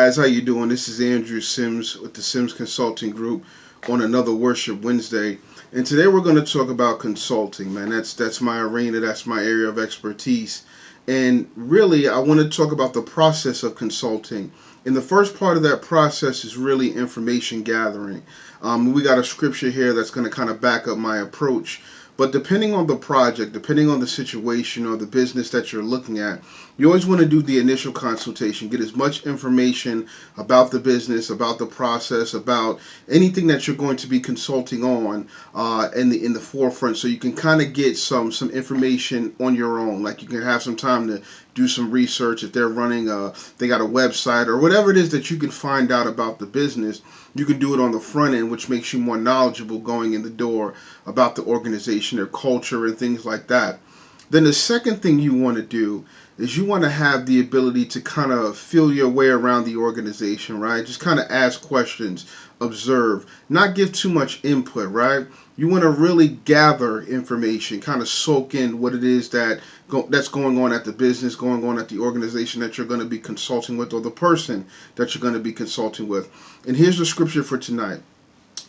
guys, how you doing? This is Andrew Sims with the Sims Consulting Group on another Worship Wednesday. And today we're going to talk about consulting, man. That's my arena, that's my area of expertise. And really, I want to talk about the process of consulting. And the first part of that process is really information gathering. We got a scripture here that's going to kind of back up my approach. But depending on the project, depending on the situation or the business that you're looking at, you always want to do the initial consultation, get as much information about the business, about the process, about anything that you're going to be consulting on in the forefront, so you can kind of get some information on your own. Like you can have some time to do some research if they're running they got a website or whatever it is that you can find out about the business. You can do it on the front end, which makes you more knowledgeable going in the door about the organization, their culture, and things like that. Then the second thing you want to do is you want to have the ability to kind of feel your way around the organization, right? Just kind of ask questions, observe, not give too much input, right? You want to really gather information, kind of soak in what it is that's going on at the business, going on at the organization that you're going to be consulting with, or the person that you're going to be consulting with. And here's the scripture for tonight.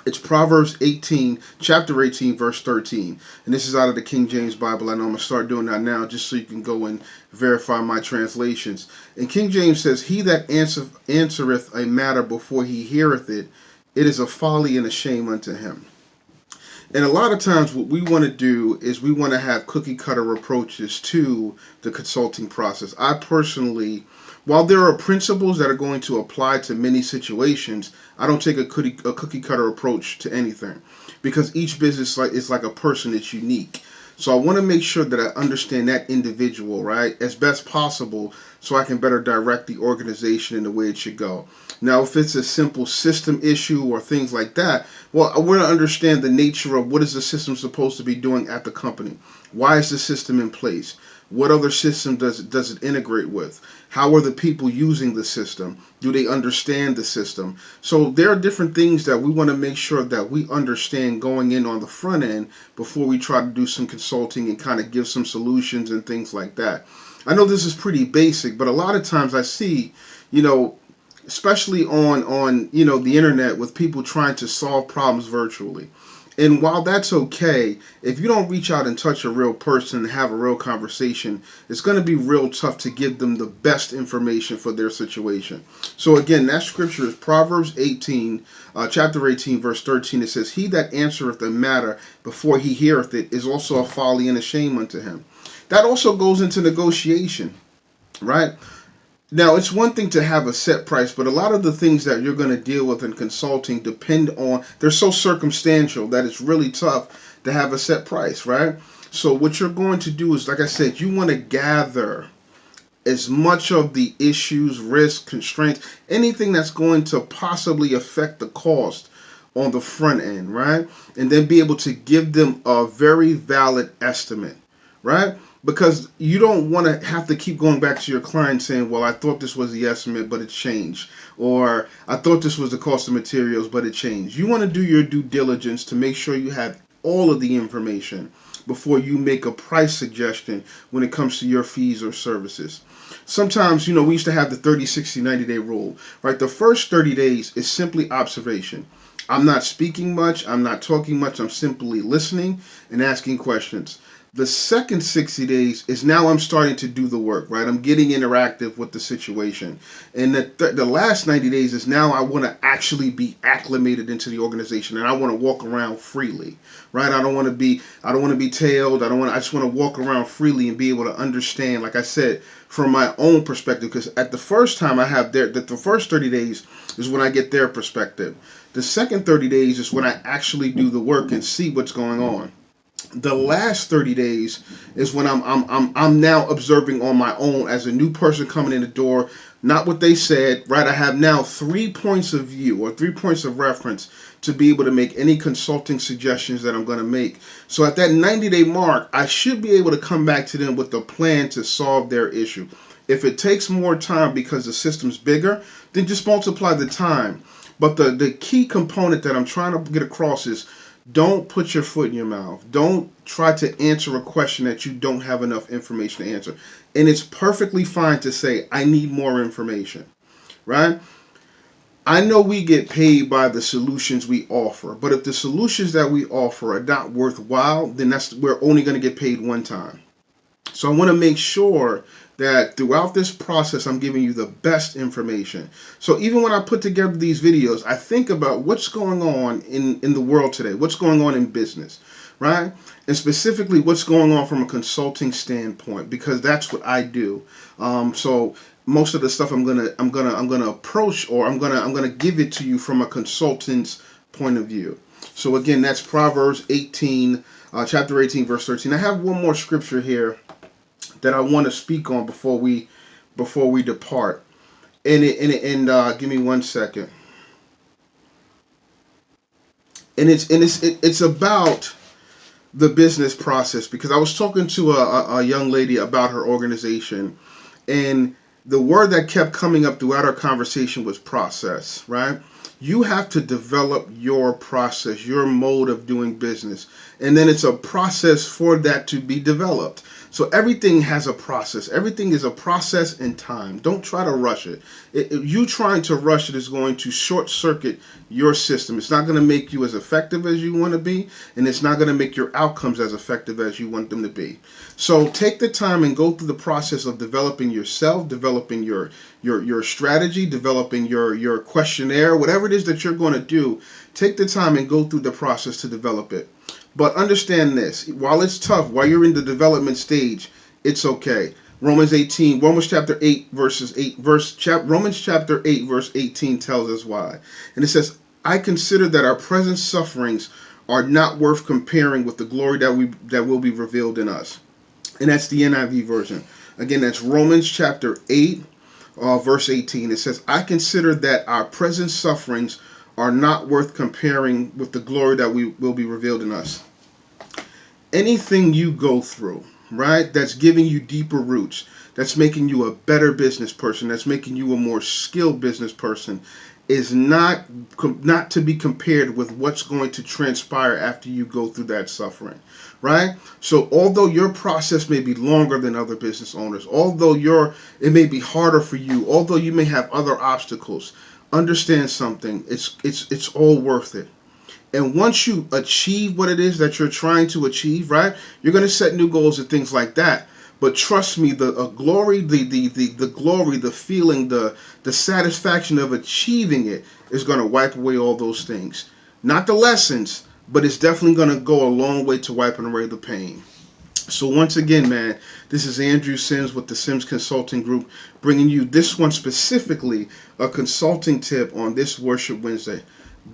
It's Proverbs 18, chapter 18, verse 13. And this is out of the King James Bible. I know I'm going to start doing that now just so you can go and verify my translations. And King James says, "He that answereth a matter before he heareth it, it is a folly and a shame unto him." And a lot of times what we want to do is we want to have cookie cutter approaches to the consulting process. I personally, while there are principles that are going to apply to many situations, I don't take a cookie cutter approach to anything, because each business is like a person. It's unique. So I want to make sure that I understand that individual, right, as best possible, so I can better direct the organization in the way it should go. Now, if it's a simple system issue or things like that, well, I want to understand the nature of what is the system supposed to be doing at the company. Why is the system in place? What other system does it integrate with? How are the people using the system? Do they understand the system? So there are different things that we want to make sure that we understand going in on the front end before we try to do some consulting and kind of give some solutions and things like that. I know this is pretty basic, but a lot of times I see, especially on the internet, with people trying to solve problems virtually. And while that's okay, if you don't reach out and touch a real person and have a real conversation, it's going to be real tough to give them the best information for their situation. So again, that scripture is Proverbs 18, chapter 18, verse 13. It says, "He that answereth a matter before he heareth it is also a folly and a shame unto him." That also goes into negotiation, right? Now, it's one thing to have a set price, but a lot of the things that you're going to deal with in consulting depend on, they're so circumstantial that it's really tough to have a set price, right? So what you're going to do is, like I said, you want to gather as much of the issues, risk, constraints, anything that's going to possibly affect the cost on the front end, right? And then be able to give them a very valid estimate, right? Because you don't want to have to keep going back to your client saying, "Well, I thought this was the estimate, but it changed," or "I thought this was the cost of materials, but it changed." You want to do your due diligence to make sure you have all of the information before you make a price suggestion when it comes to your fees or services. Sometimes, we used to have the 30, 60, 90-day rule, right? The first 30 days is simply observation. I'm not speaking much. I'm not talking much. I'm simply listening and asking questions. The second 60 days is now I'm starting to do the work, right? I'm getting interactive with the situation. And the last 90 days is now I want to actually be acclimated into the organization, and I want to walk around freely, right? I don't want to be tailed. I just want to walk around freely and be able to understand, like I said, from my own perspective, because at the first time I have the first 30 days is when I get their perspective. The second 30 days is when I actually do the work and see what's going on. The last 30 days is when I'm now observing on my own as a new person coming in the door, not what they said, right? I have now 3 points of view or 3 points of reference to be able to make any consulting suggestions that I'm going to make. So at that 90-day mark, I should be able to come back to them with a plan to solve their issue. If it takes more time because the system's bigger, then just multiply the time. But the key component that I'm trying to get across is, don't put your foot in your mouth. Don't try to answer a question that you don't have enough information to answer. And it's perfectly fine to say, "I need more information," right? I know we get paid by the solutions we offer, but if the solutions that we offer are not worthwhile, then we're only going to get paid one time. So I want to make sure that throughout this process, I'm giving you the best information. So even when I put together these videos, I think about what's going on in the world today, what's going on in business, right? And specifically what's going on from a consulting standpoint, because that's what I do. So most of the stuff I'm gonna approach, or I'm gonna give it to you from a consultant's point of view. So again, that's Proverbs 18, chapter 18, verse 13. I have one more scripture here that I want to speak on before we depart. And give me 1 second. And it's about the business process, because I was talking to a young lady about her organization, and the word that kept coming up throughout our conversation was process, right? You have to develop your process, your mode of doing business, and then it's a process for that to be developed. So everything has a process. Everything is a process in time. Don't try to rush it. You trying to rush it is going to short circuit your system. It's not going to make you as effective as you want to be, and it's not going to make your outcomes as effective as you want them to be. So take the time and go through the process of developing yourself, developing your strategy, developing your questionnaire, whatever it is that you're going to do. Take the time and go through the process to develop it. But understand this, while it's tough, while you're in the development stage, it's okay. Romans chapter 8 Romans chapter 8 verse 18 tells us why. And it says, I consider that our present sufferings are not worth comparing with the glory that will be revealed in us. And that's the NIV version. Again, that's Romans chapter 8 verse 18. It says, I consider that our present sufferings are not worth comparing with the glory that will be revealed in us. Anything you go through, right, that's giving you deeper roots, that's making you a better business person, that's making you a more skilled business person, is not to be compared with what's going to transpire after you go through that suffering, right? So although your process may be longer than other business owners, although it may be harder for you, although you may have other obstacles, understand something, it's all worth it. And once you achieve what it is that you're trying to achieve, right, you're going to set new goals and things like that. But trust me, the glory, the feeling, the satisfaction of achieving it is going to wipe away all those things. Not the lessons, but it's definitely going to go a long way to wiping away the pain. So once again, man, this is Andrew Sims with the Sims Consulting Group, bringing you this one specifically, a consulting tip on this Worship Wednesday.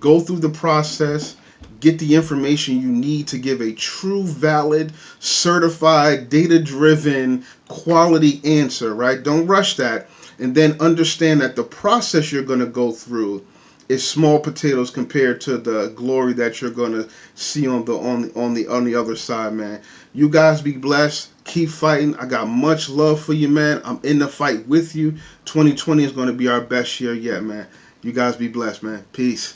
Go through the process, get the information you need to give a true, valid, certified, data-driven, quality answer, right? Don't rush that. And then understand that the process you're going to go through is small potatoes compared to the glory that you're going to see on the other side, man. You guys be blessed. Keep fighting. I got much love for you, man. I'm in the fight with you. 2020 is going to be our best year yet, man. You guys be blessed, man. Peace.